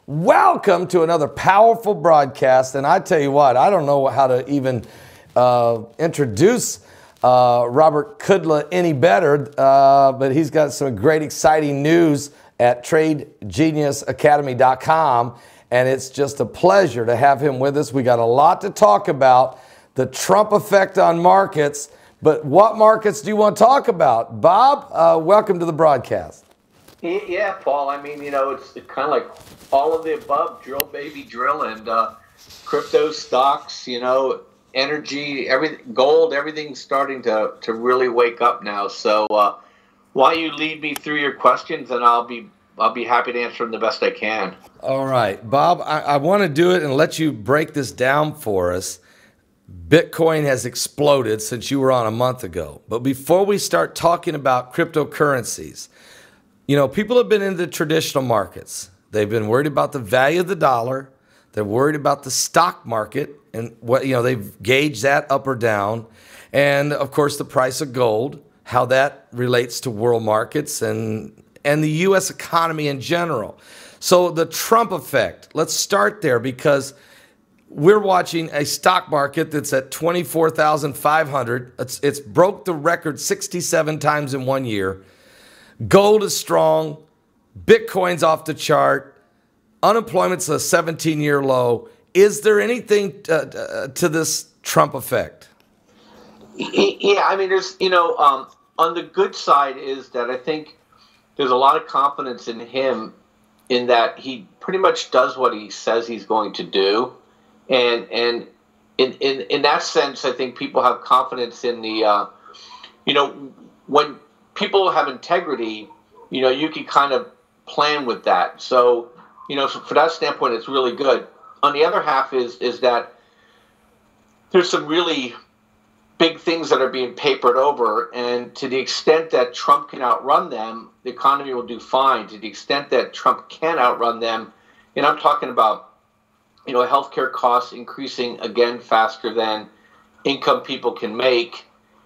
Welcome to another powerful broadcast. And I tell you what, I don't know how to even introduce Robert Kudla any better, but he's got some great, exciting news at TradeGeniusAcademy.com. And it's just a pleasure to have him with us. We got a lot to talk about, the Trump effect on markets. But what markets do you want to talk about? Bob, welcome to the broadcast. Yeah, Paul. I mean, it's kind of like all of the above, drill, baby, drill, and crypto stocks, energy, everything, gold, everything's starting to really wake up now. So why don't you lead me through your questions, and I'll be happy to answer them the best I can. All right, Bob, I want to do it and let you break this down for us. Bitcoin has exploded since you were on a month ago. But before we start talking about cryptocurrencies, people have been in the traditional markets. They've been worried about the value of the dollar. They're worried about the stock market and what, they've gauged that up or down. And of course, the price of gold, how that relates to world markets and the U.S. economy in general. So the Trump effect, let's start there because we're watching a stock market that's at 24,500. It's broke the record 67 times in 1 year. Gold is strong. Bitcoin's off the chart. Unemployment's a 17-year low. Is there anything to this Trump effect? Yeah, I mean, there's, on the good side is that I think there's a lot of confidence in him in that he pretty much does what he says he's going to do. And in that sense, I think people have confidence in the, when people have integrity, you can kind of plan with that. So, so for that standpoint, it's really good. On the other half is that there's some really big things that are being papered over, and to the extent that Trump can outrun them, the economy will do fine. To the extent that Trump can outrun them, and I'm talking about, healthcare costs increasing again faster than income people can make.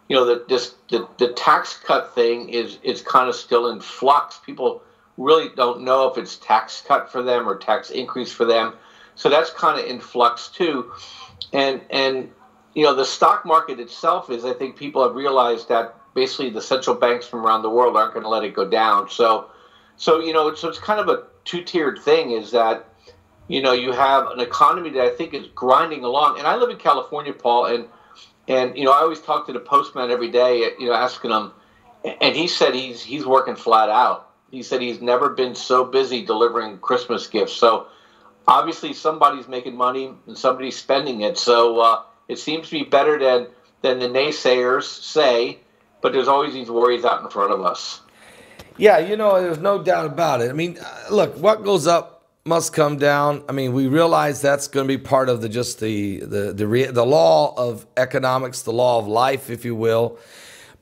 The tax cut thing is kind of still in flux. People really don't know if it's tax cut for them or tax increase for them. So that's kind of in flux too. And the stock market itself is, I think people have realized that basically the central banks from around the world aren't going to let it go down. So it's kind of a two-tiered thing is that, you have an economy that I think is grinding along. And I live in California, Paul, and I always talk to the postman every day, asking him, and he said he's working flat out. He said he's never been so busy delivering Christmas gifts. So obviously somebody's making money and somebody's spending it. So it seems to be better than the naysayers say, but there's always these worries out in front of us. Yeah, there's no doubt about it. I mean, look, what goes up must come down. I mean, we realize that's going to be part of the law of economics, the law of life, if you will.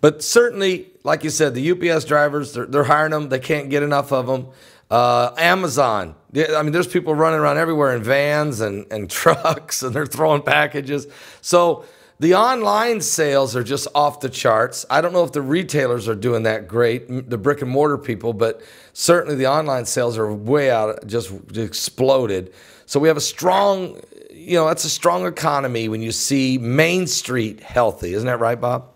But certainly, like you said, the UPS drivers, they're hiring them. They can't get enough of them. Amazon, I mean, there's people running around everywhere in vans and trucks, and they're throwing packages. So the online sales are just off the charts. I don't know if the retailers are doing that great, the brick and mortar people, but certainly the online sales are way out, just exploded. So we have a strong, it's a strong economy when you see Main Street healthy. Isn't that right, Bob?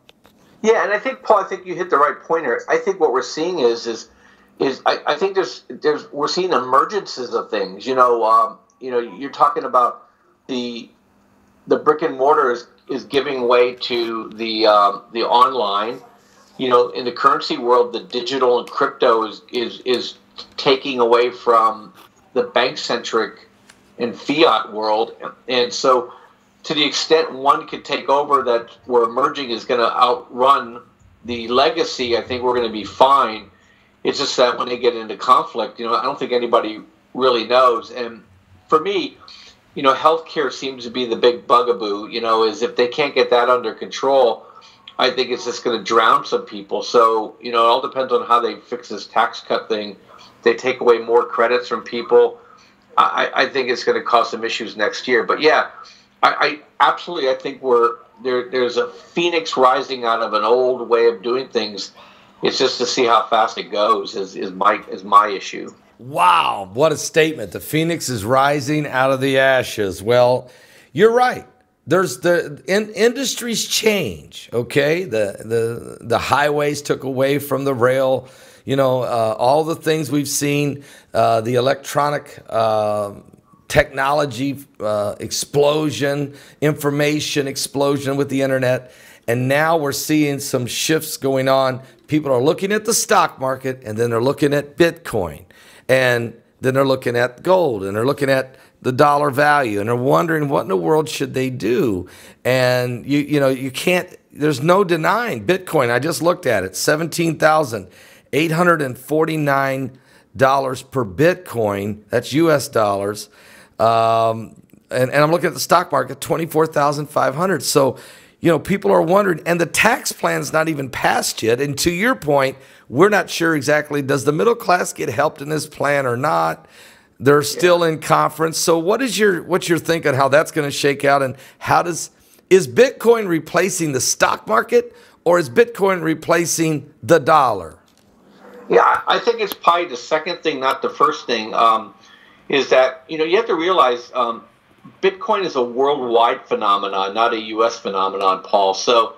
Yeah, and I think, Paul, you hit the right point here. I think what we're seeing is I think we're seeing emergences of things. You're talking about the brick and mortar is giving way to the online. In the currency world, the digital and crypto is taking away from the bank-centric and fiat world. And so to the extent one could take over that where emerging is going to outrun the legacy, I think we're going to be fine. It's just that when they get into conflict, I don't think anybody really knows. And for me, healthcare seems to be the big bugaboo, is if they can't get that under control, I think it's just going to drown some people. So, it all depends on how they fix this tax cut thing. They take away more credits from people. I think it's going to cause some issues next year. But yeah, I absolutely, I think there's a phoenix rising out of an old way of doing things. It's just to see how fast it goes is my issue. Wow, what a statement. The phoenix is rising out of the ashes. Well, you're right. There's industries change, okay? The highways took away from the rail, all the things we've seen, the electronic technology explosion, information explosion with the internet. And now we're seeing some shifts going on. People are looking at the stock market, and then they're looking at Bitcoin, and then they're looking at gold, and they're looking at the dollar value, and they're wondering what in the world should they do. And you can't. There's no denying Bitcoin. I just looked at it, $17,849 per Bitcoin. That's U.S. dollars. And I'm looking at the stock market, 24,500. So, people are wondering, and the tax plan's not even passed yet. And to your point, we're not sure exactly, does the middle class get helped in this plan or not? They're still in conference. So what's your think on how that's going to shake out? And is Bitcoin replacing the stock market, or is Bitcoin replacing the dollar? Yeah, I think it's probably the second thing, not the first thing, is that, you have to realize Bitcoin is a worldwide phenomenon, not a U.S. phenomenon, Paul. So,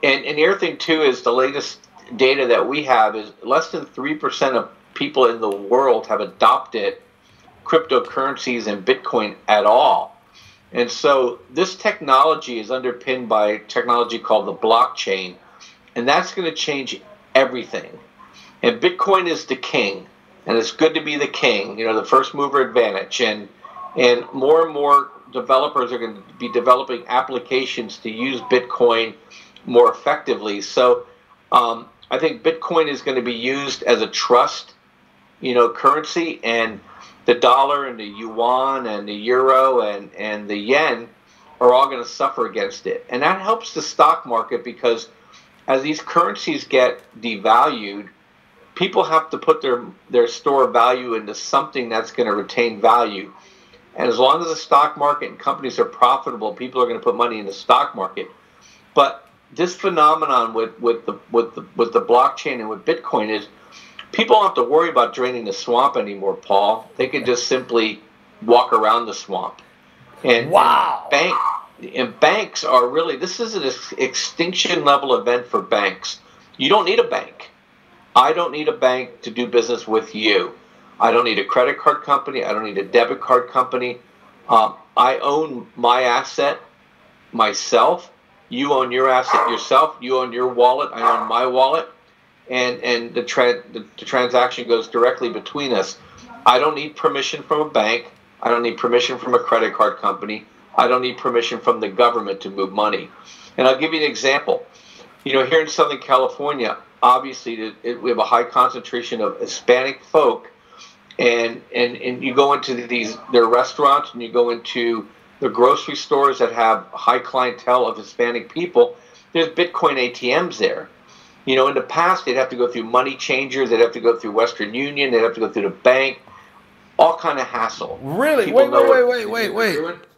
and the other thing, too, is the latest data that we have is less than 3% of people in the world have adopted cryptocurrencies and Bitcoin at all. And so this technology is underpinned by technology called the blockchain, and that's going to change everything. And Bitcoin is the king, and it's good to be the king, the first mover advantage. And more developers are going to be developing applications to use Bitcoin more effectively. So I think Bitcoin is going to be used as a trust, currency, and the dollar and the yuan and the euro and the yen are all going to suffer against it. And that helps the stock market, because as these currencies get devalued, people have to put their store of value into something that's going to retain value. And as long as the stock market and companies are profitable, people are going to put money in the stock market. But this phenomenon with the blockchain and with Bitcoin is people don't have to worry about draining the swamp anymore, Paul. They can just simply walk around the swamp. And, wow. And banks are really, this is an extinction level event for banks. You don't need a bank. I don't need a bank to do business with you. I don't need a credit card company. I don't need a debit card company. I own my asset myself. You own your asset yourself. You own your wallet. I own my wallet. And the transaction goes directly between us. I don't need permission from a bank. I don't need permission from a credit card company. I don't need permission from the government to move money. And I'll give you an example. Here in Southern California, obviously we have a high concentration of Hispanic folk. And you go into their restaurants, and you go into the grocery stores that have high clientele of Hispanic people. There's Bitcoin ATMs there. In the past, they'd have to go through money changers. They'd have to go through Western Union. They'd have to go through the bank. All kind of hassle. Really? People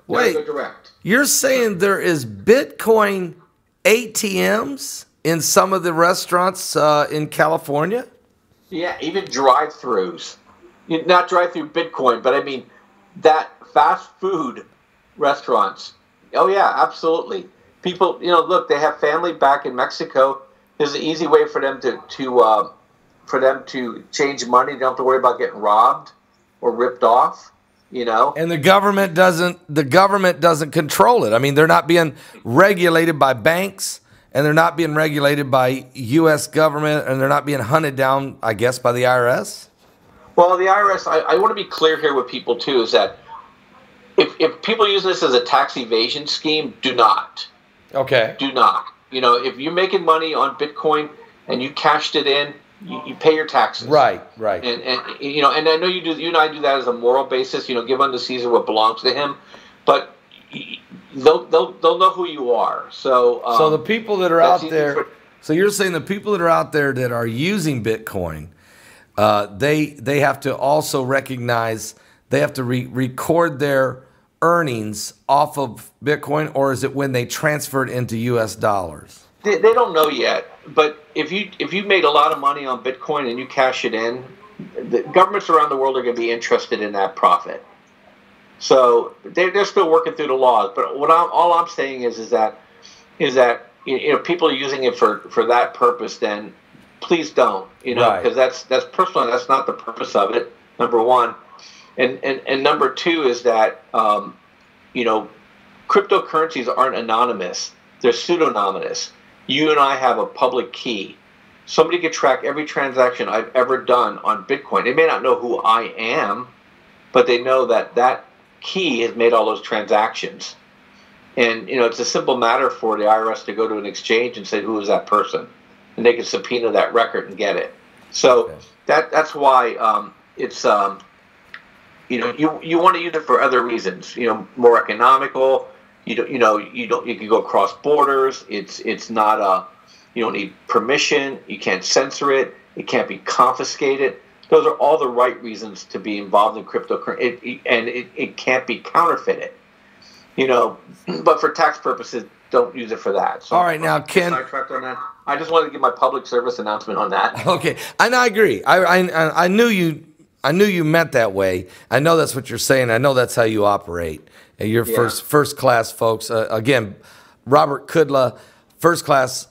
Wait. Go direct. You're saying there is Bitcoin ATMs in some of the restaurants in California? Yeah, even drive-throughs. Not drive-through Bitcoin, but I mean that fast food restaurants. Oh yeah, absolutely. People, look, they have family back in Mexico. There's an easy way for them to change money. They don't have to worry about getting robbed or ripped off. And the government doesn't control it. I mean, they're not being regulated by banks, and they're not being regulated by U.S. government, and they're not being hunted down, I guess, by the IRS. Well, the IRS, I want to be clear here with people, too, is that if people use this as a tax evasion scheme, do not. Okay. Do not. If you're making money on Bitcoin and you cashed it in, you pay your taxes. Right. And I know you do. You and I do that as a moral basis. Give unto Caesar what belongs to him. But they'll know who you are. So the people that are out there. So you're saying the people that are out there that are using Bitcoin, they have to also recognize, they have to record their earnings off of Bitcoin, or is it when they transfer it into U.S. dollars? They don't know yet, but if you made a lot of money on Bitcoin and you cash it in, the governments around the world are going to be interested in that profit. So they're still working through the laws. But all I'm saying is that people are using it for that purpose. Then please don't, because that's personal. That's not the purpose of it. Number one, and number two is that cryptocurrencies aren't anonymous. They're pseudonymous. You and I have a public key. Somebody could track every transaction I've ever done on Bitcoin. They may not know who I am, but they know that key has made all those transactions. And, it's a simple matter for the IRS to go to an exchange and say, who is that person? And they can subpoena that record and get it. So that's why it's, you want to use it for other reasons, more economical. You can go across borders. It's not you don't need permission. You can't censor it. It can't be confiscated. Those are all the right reasons to be involved in cryptocurrency, and it can't be counterfeited. But for tax purposes, don't use it for that. So all right, now Ken, sidetracked on that. I just wanted to give my public service announcement on that. Okay, and I agree. I knew you meant that way. I know that's what you're saying. I know that's how you operate. And you're first class, folks. Again, Robert Kudla, first class.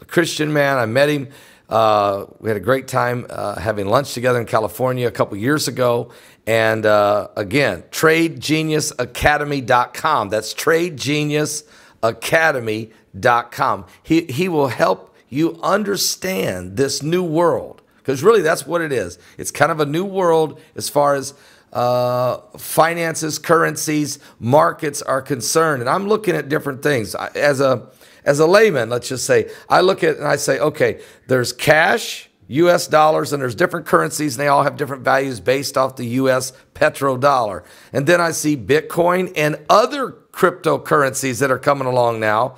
Christian man. I met him. We had a great time having lunch together in California a couple years ago. And again, TradeGeniusAcademy.com. That's TradeGeniusAcademy.com. He will help you understand this new world, because really that's what it is. It's kind of a new world as far as finances, currencies, markets are concerned. And I'm looking at different things. As a layman, let's just say, I look at and I say, okay, there's cash, U.S. dollars, and there's different currencies, and they all have different values based off the U.S. petrodollar. And then I see Bitcoin and other cryptocurrencies that are coming along now.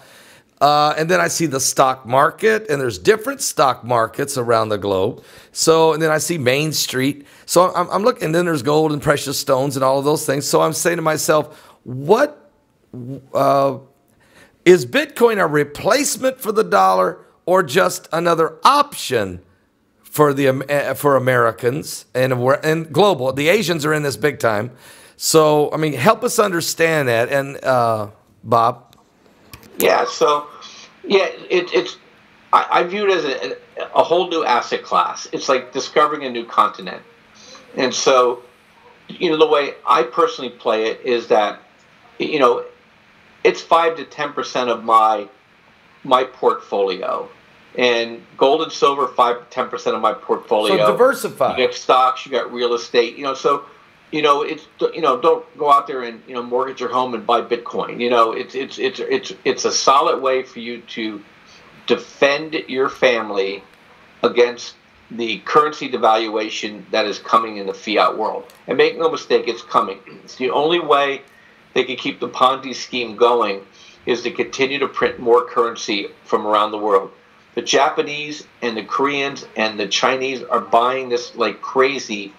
And then I see the stock market, and there's different stock markets around the globe. So, and then I see Main Street. So I'm looking, and then there's gold and precious stones and all of those things. So I'm saying to myself, what is Bitcoin a replacement for the dollar, or just another option for Americans and global? The Asians are in this big time. So, help us understand that. And Bob? Yeah, so, I view it as a whole new asset class. It's like discovering a new continent. And so, the way I personally play it is that, it's 5 to 10% of my portfolio. And gold and silver, 5 to 10% of my portfolio. So diversify. You got stocks, you got real estate. It's don't go out there and mortgage your home and buy Bitcoin. It's a solid way for you to defend your family against the currency devaluation that is coming in the fiat world. And make no mistake, it's coming. It's the only way they can keep the Ponzi scheme going is to continue to print more currency from around the world. The Japanese and the Koreans and the Chinese are buying this like crazy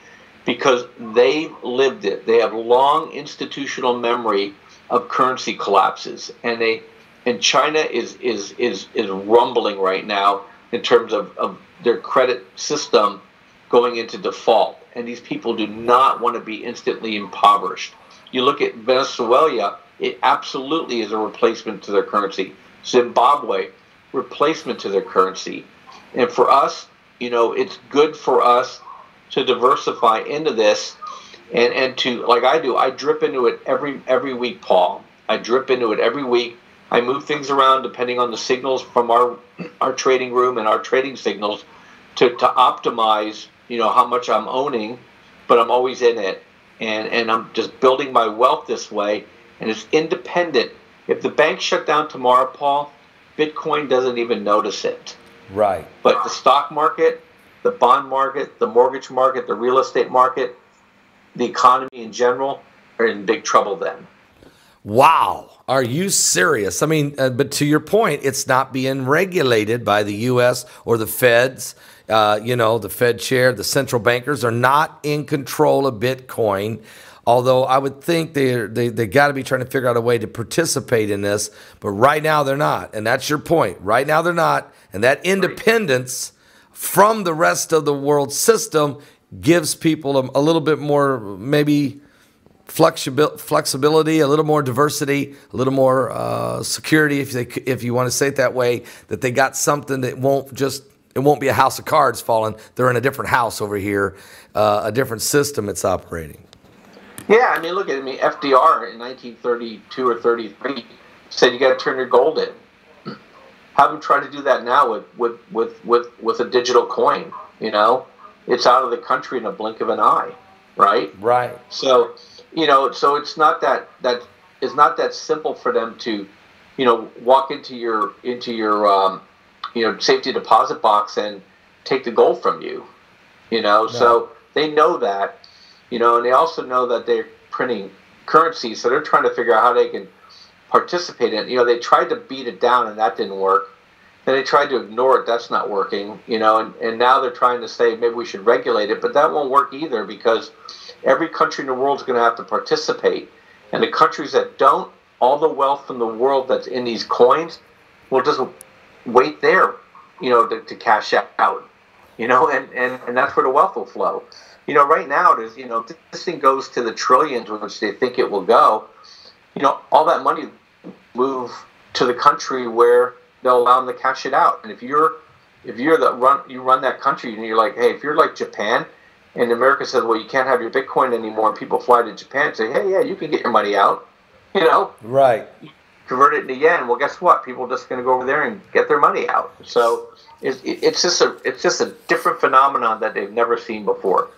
because they've lived it. They have long institutional memory of currency collapses, and China is rumbling right now in terms of their credit system going into default. And these people do not want to be instantly impoverished. You look at Venezuela, it absolutely is a replacement to their currency. Zimbabwe, replacement to their currency. And for us, it's good for us to diversify into this and to, like I do, I drip into it every week, Paul. I drip into it every week. I move things around depending on the signals from our trading room and our trading signals to optimize, how much I'm owning, but I'm always in it. And I'm just building my wealth this way, and it's independent. If the bank shut down tomorrow, Paul, Bitcoin doesn't even notice it. Right. But the stock market, the bond market, the mortgage market, the real estate market, the economy in general are in big trouble then. Wow. Are you serious? But to your point, it's not being regulated by the U.S. or the feds. The Fed chair, the central bankers are not in control of Bitcoin. Although I would think they got to be trying to figure out a way to participate in this. But right now they're not. And that's your point. Right now they're not. And that independence from the rest of the world system gives people a little bit more maybe flexibility, a little more diversity, a little more security, if you want to say it that way, that they got something that it won't be a house of cards falling. They're in a different house over here, a different system it's operating. Yeah, I mean, look at it. I mean, FDR in 1932 or 33 said you got to turn your gold in. Have them try to do that now with a digital coin. You know, it's out of the country in a blink of an eye, right? Right. So, you know, so it's not that it's not that simple for them to, you know, walk into your safety deposit box and take the gold from you. You know, so they know that. You know, and they also know that they're printing currency, so they're trying to figure out how they can participate in it. You know, they tried to beat it down, and that didn't work. Then they tried to ignore it. That's not working. You know, and now they're trying to say maybe we should regulate it, but that won't work either because every country in the world is going to have to participate. And the countries that don't, all the wealth from the world that's in these coins will just wait there, you know, to cash out. You know, and that's where the wealth will flow. You know, right now, there's, you know, this thing goes to the trillions, which they think it will go. You know, all that money move to the country where they'll allow them to cash it out. And if you run that country, and you're like, hey, if you're like Japan, and America says, well, you can't have your Bitcoin anymore, and people fly to Japan and say, hey, yeah, you can get your money out. You know, right? Convert it into yen. Well, guess what? People are just going to go over there and get their money out. So it's just a different phenomenon that they've never seen before.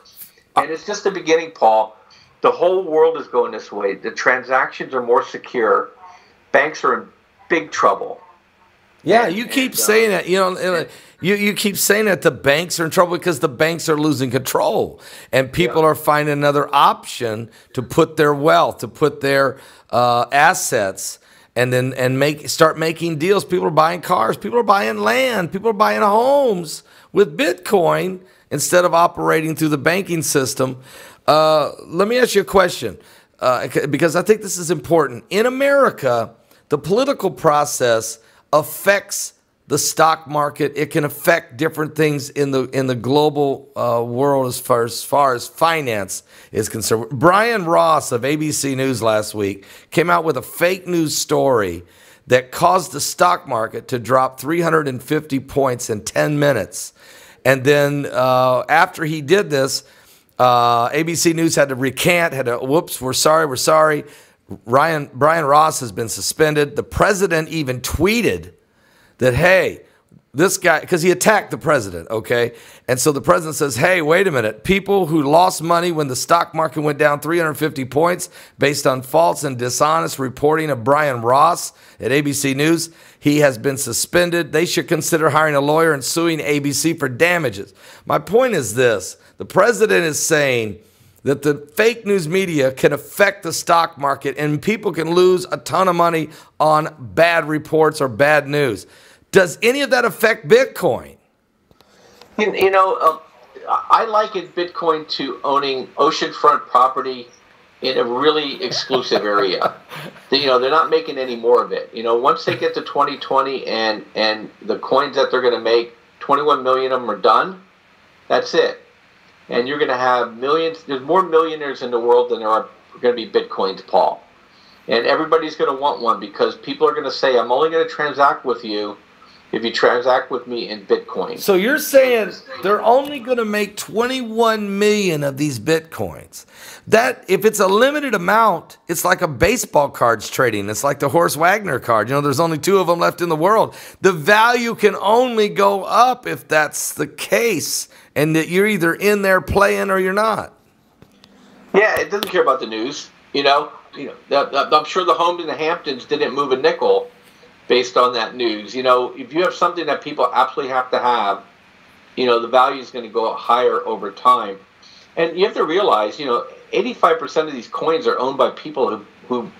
And it's just the beginning, Paul. The whole world is going this way. The transactions are more secure. Banks are in big trouble. Yeah, you keep saying that. You know, you keep saying that the banks are in trouble because the banks are losing control, and people are finding another option to put their wealth, to put their assets, and then start making deals. People are buying cars. People are buying land. People are buying homes with Bitcoin instead of operating through the banking system. Let me ask you a question, because I think this is important. In America, the political process affects the stock market. It can affect different things in the global world as far as finance is concerned. Brian Ross of ABC News last week came out with a fake news story that caused the stock market to drop 350 points in 10 minutes. And then after he did this, ABC News had to recant, whoops, we're sorry. Brian Ross has been suspended. The president even tweeted that, hey, this guy, because he attacked the president, okay? And so the president says, hey, wait a minute. People who lost money when the stock market went down 350 points based on false and dishonest reporting of Brian Ross at ABC News, he has been suspended. They should consider hiring a lawyer and suing ABC for damages. My point is this. The president is saying that the fake news media can affect the stock market and people can lose a ton of money on bad reports or bad news. Does any of that affect Bitcoin? You know, I liken Bitcoin to owning oceanfront property in a really exclusive area. You know, they're not making any more of it. You know, once they get to 2020 and the coins that they're going to make, 21 million of them are done, that's it. And you're going to have millions. There's more millionaires in the world than there are going to be Bitcoins, Paul. And everybody's going to want one because people are going to say, I'm only going to transact with you if you transact with me in Bitcoin. So you're saying they're only going to make 21 million of these Bitcoins. That, if it's a limited amount, it's like a baseball cards trading. It's like the Horace Wagner card. You know, there's only 2 of them left in the world. The value can only go up if that's the case, and that you're either in there playing or you're not. Yeah, it doesn't care about the news. You know, I'm sure the home in the Hamptons didn't move a nickel based on that news. You know, if you have something that people absolutely have to have, you know, the value is going to go higher over time. And you have to realize, you know, 85% of these coins are owned by people who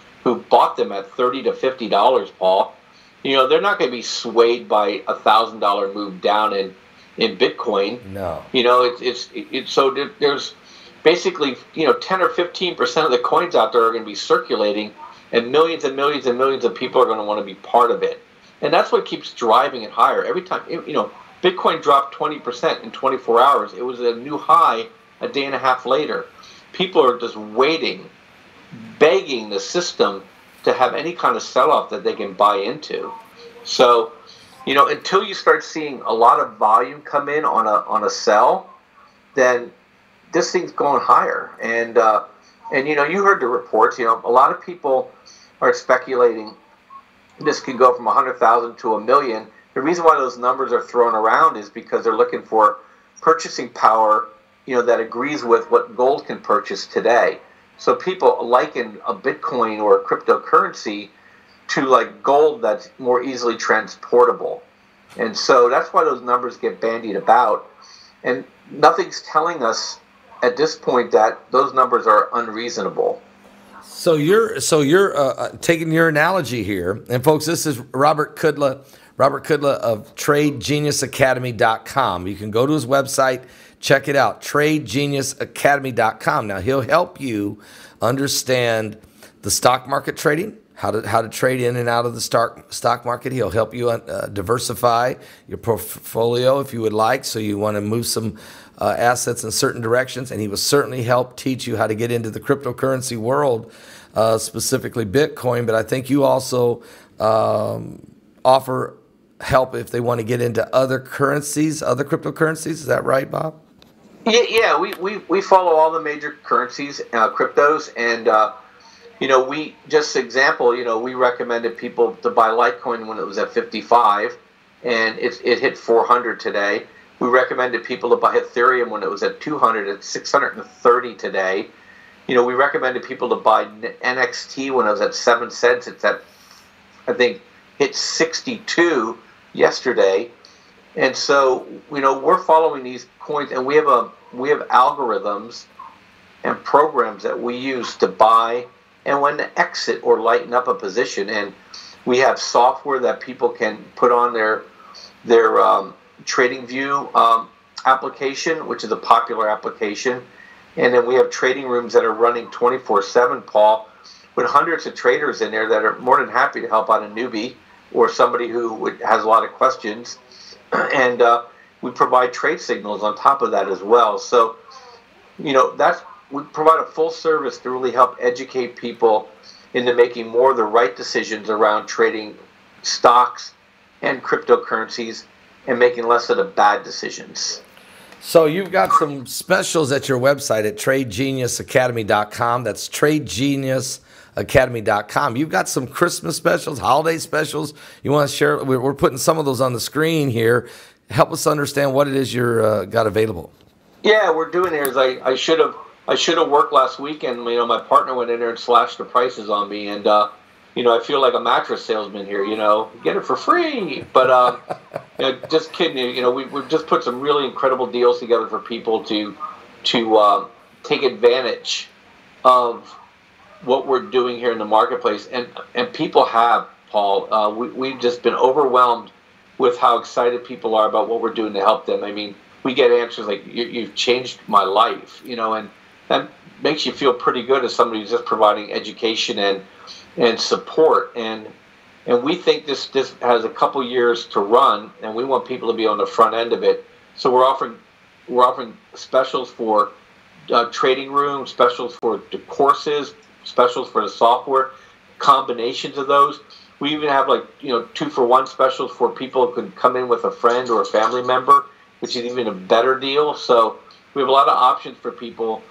bought them at $30 to $50, Paul. You know, they're not going to be swayed by $1,000 move down in Bitcoin. No. You know, it's so there's basically, you know, 10 or 15% of the coins out there are going to be circulating, and millions and millions of people are going to want to be part of it. And that's what keeps driving it higher. Every time, you know, Bitcoin dropped 20% in 24 hours. It was a new high a day and a half later. People are just waiting, begging the system to have any kind of sell-off that they can buy into. So, until you start seeing a lot of volume come in on a sell, then this thing's going higher. And you heard the reports. A lot of people are speculating this can go from 100,000 to 1 million. The reason why those numbers are thrown around is because they're looking for purchasing power, that agrees with what gold can purchase today. So people liken a Bitcoin or a cryptocurrency to like gold that's more easily transportable. And so that's why those numbers get bandied about. And nothing's telling us at this point that those numbers are unreasonable. So you're taking your analogy here, and folks, this is Robert Kudla of TradeGeniusAcademy.com. You can go to his website, check it out, TradeGeniusAcademy.com. Now he'll help you understand the stock market trading, how to trade in and out of the stock market. He'll help you diversify your portfolio if you would like, so you want to move some assets in certain directions, and he will certainly help teach you how to get into the cryptocurrency world, specifically Bitcoin. But I think you also offer help if they want to get into other currencies, other cryptocurrencies. Is that right, Bob? Yeah, we follow all the major currencies, cryptos, and we just example, we recommended people to buy Litecoin when it was at 55, and it hit 400 today. We recommended people to buy Ethereum when it was at 200, at 630 today. We recommended people to buy NXT when it was at 7 cents. It's at, I think, hit 62 yesterday. And so, we're following these coins, and we have algorithms and programs that we use to buy and when to exit or lighten up a position. And we have software that people can put on their TradingView application, which is a popular application. And then we have trading rooms that are running 24/7, Paul, with hundreds of traders in there that are more than happy to help out a newbie or somebody who has a lot of questions. And we provide trade signals on top of that as well. So, we provide a full service to really help educate people into making more of the right decisions around trading stocks and cryptocurrencies and making less of the bad decisions. So you've got some specials at your website at TradeGeniusAcademy.com. That's TradeGeniusAcademy.com. You've got some Christmas specials, holiday specials. You want to share? We're putting some of those on the screen here. Help us understand what it is you're got available. Yeah, we're doing here is I should have worked last weekend. My partner went in there and slashed the prices on me, and I feel like a mattress salesman here. Get it for free. But just kidding. We've just put some really incredible deals together for people to take advantage of what we're doing here in the marketplace, and people have, Paul. We've just been overwhelmed with how excited people are about what we're doing to help them. I mean, we get answers like, "You've changed my life," and that makes you feel pretty good as somebody who's just providing education and support. And we think this has a couple years to run, and we want people to be on the front end of it. So we're offering specials for trading rooms, specials for the courses, specials for the software, combinations of those. We even have 2-for-1 specials for people who can come in with a friend or a family member, which is even a better deal. So we have a lot of options for people,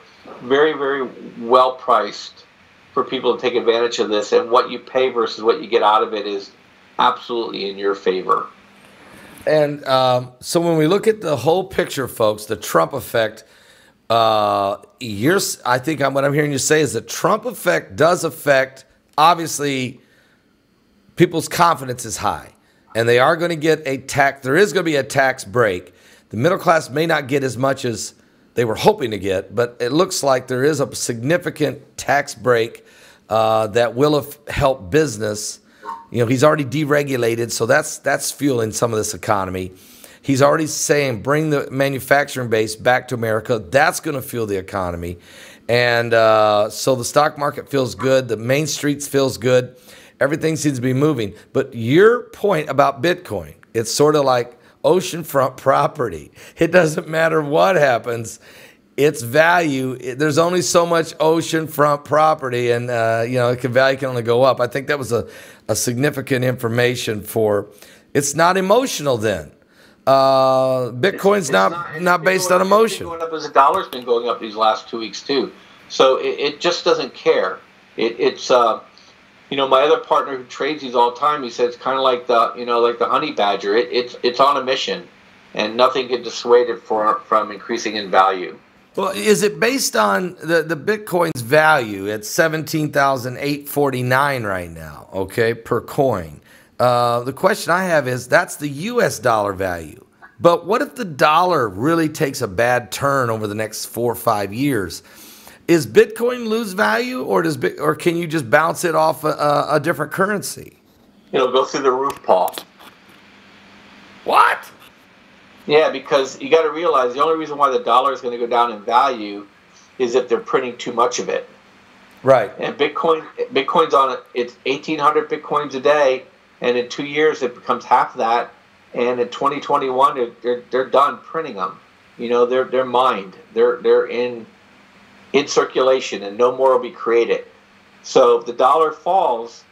very, very well priced for people to take advantage of this. And what you pay versus what you get out of it is absolutely in your favor. And so when we look at the whole picture, folks, the Trump effect, I think what I'm hearing you say is the Trump effect does affect, obviously, people's confidence is high, and they are going to get a tax. There is going to be a tax break. The middle class may not get as much as they were hoping to get, but it looks like there is a significant tax break that will have helped business. He's already deregulated, so that's fueling some of this economy. He's already saying bring the manufacturing base back to America. That's going to fuel the economy. And so the stock market feels good. The main streets feels good. Everything seems to be moving. But your point about Bitcoin, it's sort of like oceanfront property. It doesn't matter what happens. Its value, there's only so much oceanfront property, and value can only go up. I think that was a significant information for. It's not emotional then. Bitcoin's not based on emotion. Going up as the dollar's been going up these last 2 weeks too, so it just doesn't care. It's my other partner who trades these all the time. He said it's kind of like the honey badger. It's on a mission, and nothing can dissuade it from increasing in value. Well, is it based on the Bitcoin's value at $17,849 right now? Okay, per coin. The question I have is that's the U.S. dollar value. But what if the dollar really takes a bad turn over the next 4 or 5 years? Is Bitcoin lose value, or can you just bounce it off a different currency? It'll go through the roof, Paul. What? Yeah, because you got to realize the only reason why the dollar is going to go down in value is if they're printing too much of it. Right. And Bitcoin's on it. It's 1,800 Bitcoins a day, and in 2 years it becomes half that. And in 2021, they're done printing them. They're mined. They're in circulation, and no more will be created. So if the dollar falls,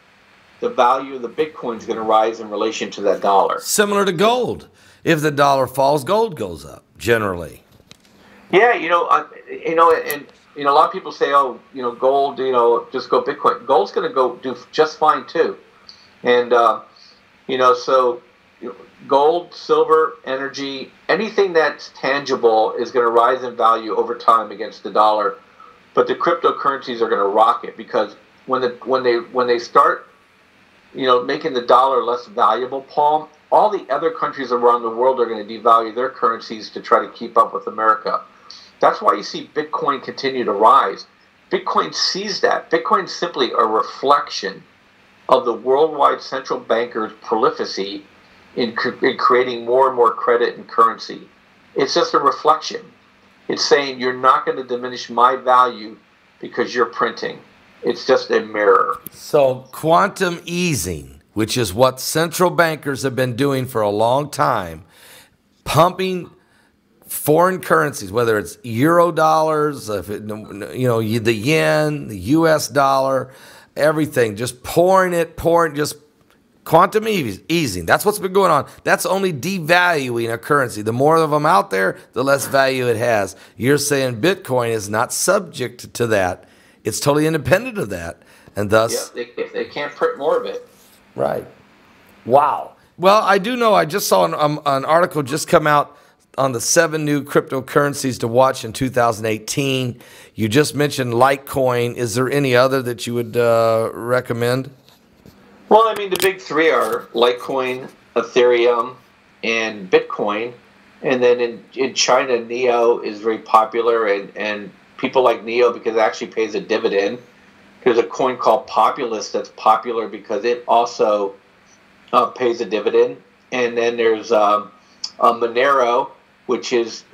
the value of the Bitcoin is going to rise in relation to that dollar. Similar to gold. If the dollar falls, gold goes up, generally. Yeah, and a lot of people say, oh, gold, just go Bitcoin. Gold's going to go do just fine too. And, gold, silver, energy, anything that's tangible is going to rise in value over time against the dollar. But the cryptocurrencies are going to rock it, because when they start, making the dollar less valuable, Paul, all the other countries around the world are going to devalue their currencies to try to keep up with America. That's why you see Bitcoin continue to rise. Bitcoin sees that. Bitcoin is simply a reflection of the worldwide central bankers' prolificacy in creating more and more credit and currency. It's just a reflection. It's saying you're not going to diminish my value because you're printing. It's just a mirror. So quantum easing, which is what central bankers have been doing for a long time, pumping foreign currencies, whether it's euro dollars, the yen, the U.S. dollar, everything, just just quantum easing. That's what's been going on. That's only devaluing a currency. The more of them out there, the less value it has. You're saying Bitcoin is not subject to that. It's totally independent of that. And thus... Yeah, they can't print more of it. Right. Wow. Well, I do know, I just saw an article just come out on the 7 new cryptocurrencies to watch in 2018. You just mentioned Litecoin. Is there any other that you would recommend? Well, the big three are Litecoin, Ethereum, and Bitcoin. And then in China, Neo is very popular, and people like Neo because it actually pays a dividend. There's a coin called Populous that's popular because it also pays a dividend. And then there's Monero, which is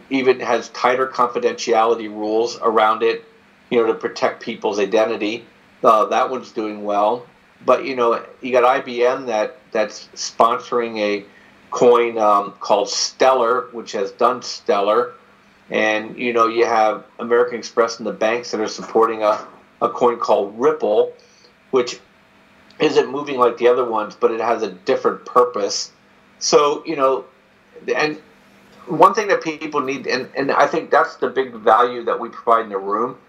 even has tighter confidentiality rules around it, to protect people's identity. That one's doing well. But you got IBM that's sponsoring a coin called Stellar, which has done stellar. And you have American Express and the banks that are supporting a coin called Ripple, which isn't moving like the other ones, but it has a different purpose. So, and one thing that people need, and I think that's the big value that we provide in the room,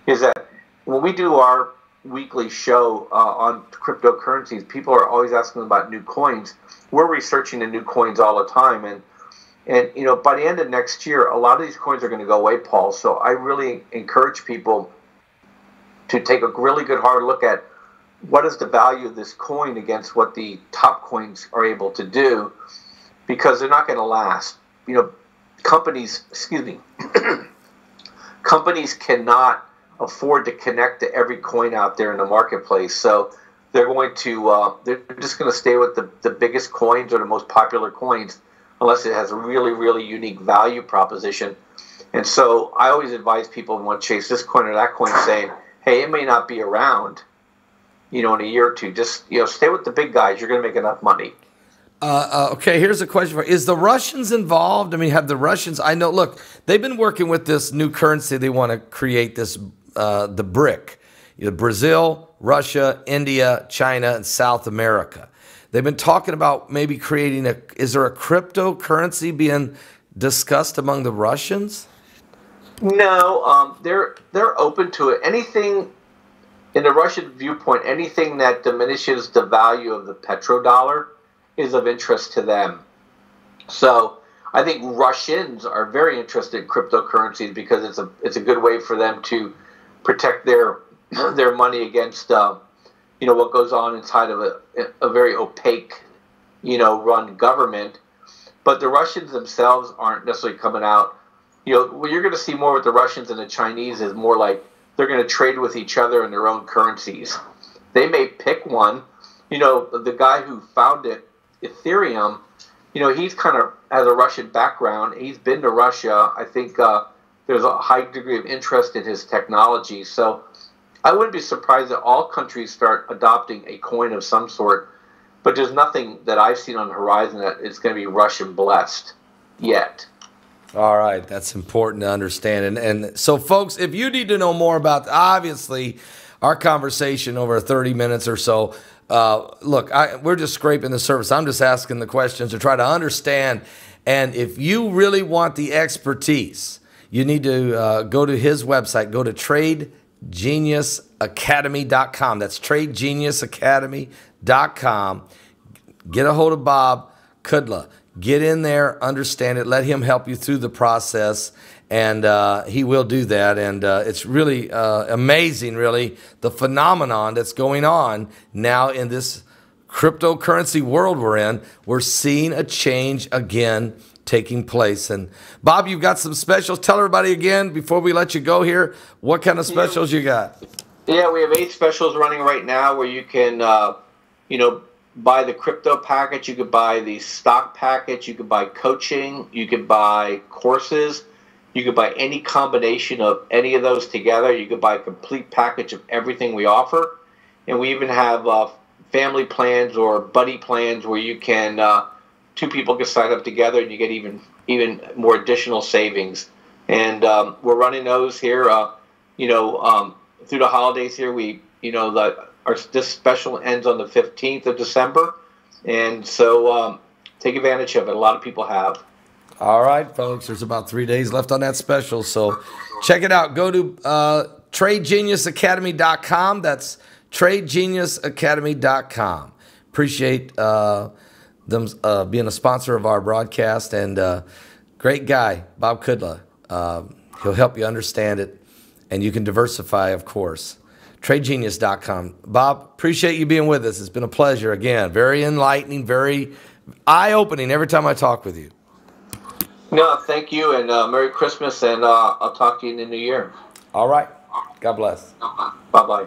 is that when we do our weekly show on cryptocurrencies, people are always asking about new coins. We're researching the new coins all the time, and by the end of next year, a lot of these coins are going to go away, Paul. So I really encourage people to take a really good hard look at what is the value of this coin against what the top coins are able to do, because they're not going to last. Companies cannot afford to connect to every coin out there in the marketplace. So they're going to they're just going to stay with the biggest coins or the most popular coins, unless it has a really, really unique value proposition. And so I always advise people who want to chase this coin or that coin, saying, hey, it may not be around, in a year or two. Just, stay with the big guys. You're going to make enough money. Okay, here's a question for you. Is the Russians involved? I mean, have the Russians, I know, look, they've been working with this new currency. They want to create this, the BRIC, Brazil, Russia, India, China, and South America. They've been talking about maybe creating is there a cryptocurrency being discussed among the Russians? No, they're open to it. Anything in the Russian viewpoint, anything that diminishes the value of the petrodollar is of interest to them. So I think Russians are very interested in cryptocurrencies because it's a good way for them to protect their money against what goes on inside of a very opaque run government. But the Russians themselves aren't necessarily coming out. What you're going to see more with the Russians and the Chinese is more like they're going to trade with each other in their own currencies. They may pick one. The guy who founded Ethereum, he's kind of has a Russian background. He's been to Russia. I think there's a high degree of interest in his technology. So I wouldn't be surprised that all countries start adopting a coin of some sort. But there's nothing that I've seen on the horizon that it's going to be Russian blessed yet. All right, that's important to understand. And so, folks, if you need to know more about, obviously, our conversation over 30 minutes or so, look, we're just scraping the surface. I'm just asking the questions to try to understand. And if you really want the expertise, you need to go to his website. Go to TradeGeniusAcademy.com. That's TradeGeniusAcademy.com. Get a hold of Bob Kudla. Get in there, understand it, let him help you through the process, and he will do that. And it's really amazing, really, the phenomenon that's going on now in this cryptocurrency world we're in. We're seeing a change again taking place. And Bob, you've got some specials. Tell everybody again, before we let you go here, what kind of specials you got? Yeah, we have 8 specials running right now where you can, buy the crypto package, you could buy the stock package, you could buy coaching, you could buy courses, you could buy any combination of any of those together. You could buy a complete package of everything we offer. And we even have family plans or buddy plans where you can, 2 people can sign up together and you get even more additional savings. And we're running those here, through the holidays here. This special ends on the 15th of December, and so take advantage of it. A lot of people have. All right, folks, there's about 3 days left on that special, so check it out. Go to TradeGeniusAcademy.com. That's TradeGeniusAcademy.com. Appreciate them being a sponsor of our broadcast, and great guy, Bob Kudla. He'll help you understand it, and you can diversify, of course. TradeGenius.com. Bob, appreciate you being with us. It's been a pleasure again. Very enlightening, very eye-opening every time I talk with you. No, thank you, and Merry Christmas, and I'll talk to you in the new year. All right. God bless. Bye-bye.